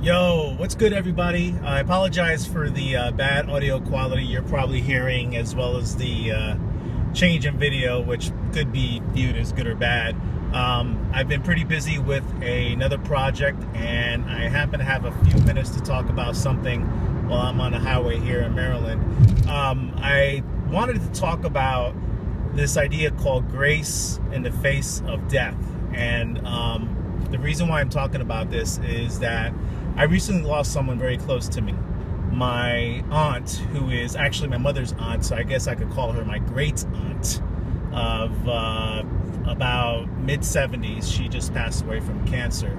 Yo, what's good, everybody? I apologize for the bad audio quality you're probably hearing, as well as the change in video, which could be viewed as good or bad. I've been pretty busy with another project, and I happen to have a few minutes to talk about something while I'm on the highway here in Maryland. I wanted to talk about this idea called grace in the face of death. And the reason why I'm talking about this is that I recently lost someone very close to me. My aunt, who is actually my mother's aunt, so I guess I could call her my great aunt, of about mid-70s. She just passed away from cancer.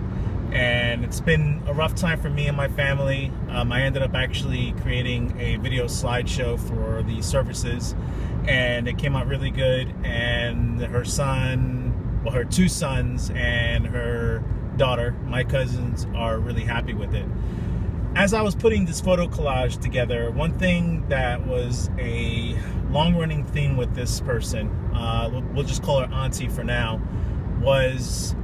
And it's been a rough time for me and my family. I ended up actually creating a video slideshow for the services, and it came out really good. And her son, well, her two sons and her daughter, my cousins, are really happy with it. As I was putting this photo collage together, one thing that was a long-running theme with this person, we'll just call her Auntie for now, was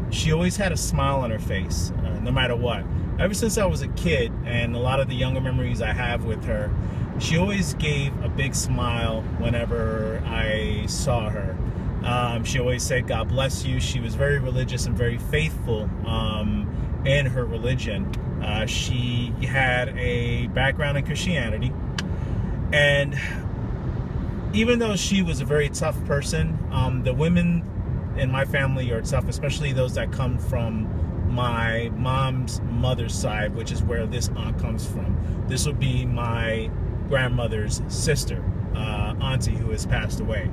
she always had a smile on her face, no matter what. Ever since I was a kid, and a lot of the younger memories I have with her, she always gave a big smile whenever I saw her. She always said, "God bless you." She was very religious and very faithful in her religion. She had a background in Christianity, and even though she was a very tough person, the women in my family are tough, especially those that come from my mom's mother's side, which is where this aunt comes from. This would be my grandmother's sister, Auntie, who has passed away.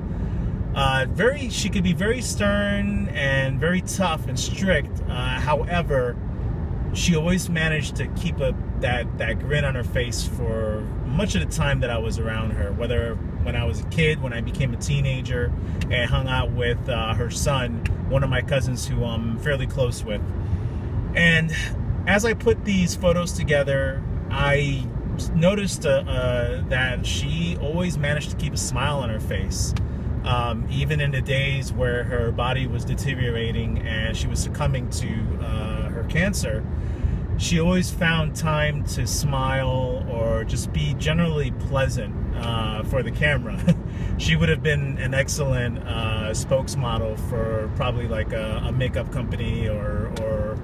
She could be very stern and very tough and strict. However, she always managed to keep that grin on her face for much of the time that I was around her, whether when I was a kid, when I became a teenager and hung out with her son, one of my cousins who I'm fairly close with. And as I put these photos together, I noticed that she always managed to keep a smile on her face. Even in the days where her body was deteriorating and she was succumbing to her cancer, she always found time to smile or just be generally pleasant for the camera. She would have been an excellent spokesmodel for probably like a makeup company or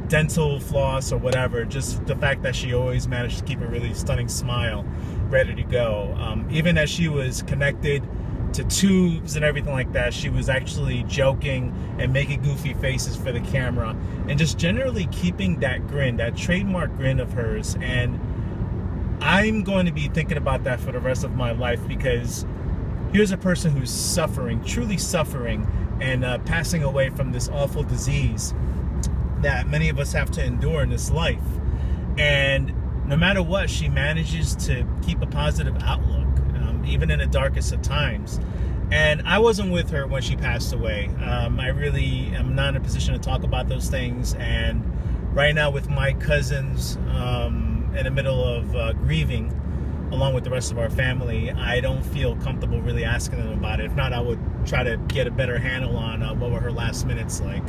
dental floss or whatever. Just the fact that she always managed to keep a really stunning smile ready to go. Even as she was connected to tubes and everything like that, she was actually joking and making goofy faces for the camera, and just generally keeping that grin, that trademark grin of hers. And I'm going to be thinking about that for the rest of my life, because here's a person who's suffering, truly suffering, and passing away from this awful disease that many of us have to endure in this life. And no matter what, she manages to keep a positive outlook, even in the darkest of times. And I wasn't with her when she passed away. I really am not in a position to talk about those things. And right now, with my cousins in the middle of grieving, along with the rest of our family, I don't feel comfortable really asking them about it. If not, I would try to get a better handle on what were her last minutes like.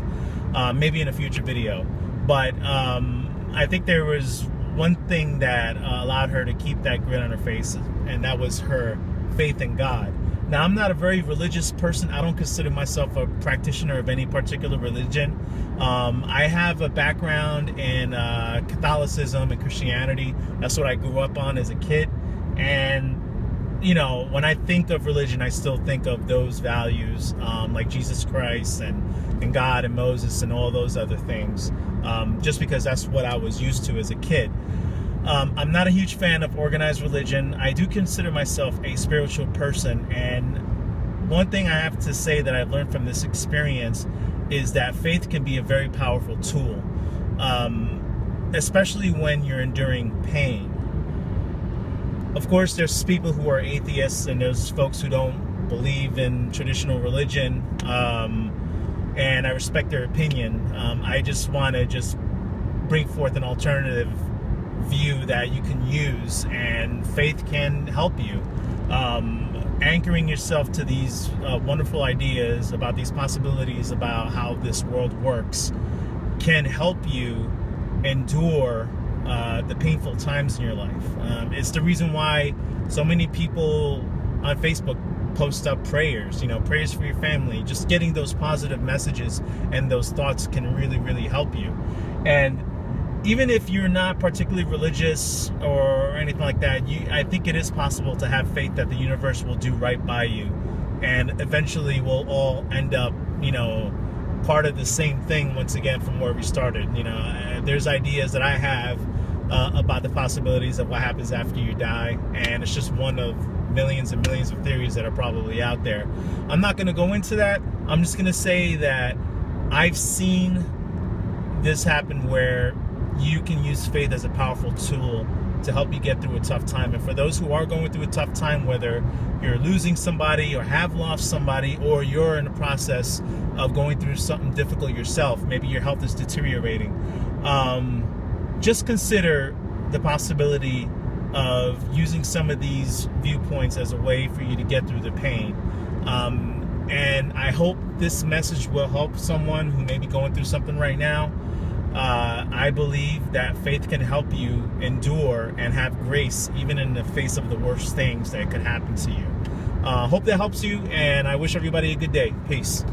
Maybe in a future video. But I think there was one thing that allowed her to keep that grin on her face, and that was her faith in God. Now, I'm not a very religious person. I don't consider myself a practitioner of any particular religion. I have a background in Catholicism and Christianity. That's what I grew up on as a kid. And you know, when I think of religion, I still think of those values, like Jesus Christ and God and Moses and all those other things, just because that's what I was used to as a kid. I'm not a huge fan of organized religion. I do consider myself a spiritual person, and one thing I have to say that I've learned from this experience is that faith can be a very powerful tool, especially when you're enduring pain. Of course, there's people who are atheists, and there's folks who don't believe in traditional religion, and I respect their opinion. I just want to bring forth an alternative view that you can use, and faith can help you. Anchoring yourself to these wonderful ideas about these possibilities about how this world works can help you endure the painful times in your life. It's the reason why so many people on Facebook post up prayers, prayers for your family. Just getting those positive messages and those thoughts can really, really help you. And even if you're not particularly religious or anything like that, I think it is possible to have faith that the universe will do right by you, and eventually we'll all end up, part of the same thing once again from where we started. There's ideas that I have about the possibilities of what happens after you die, and it's just one of millions and millions of theories that are probably out there. I'm not going to go into that. I'm just going to say that I've seen this happen where you can use faith as a powerful tool to help you get through a tough time. And for those who are going through a tough time, whether you're losing somebody or have lost somebody, or you're in the process of going through something difficult yourself, maybe your health is deteriorating, just consider the possibility of using some of these viewpoints as a way for you to get through the pain. And I hope this message will help someone who may be going through something right now. I believe that faith can help you endure and have grace even in the face of the worst things that could happen to you. Hope that helps you, and I wish everybody a good day. Peace.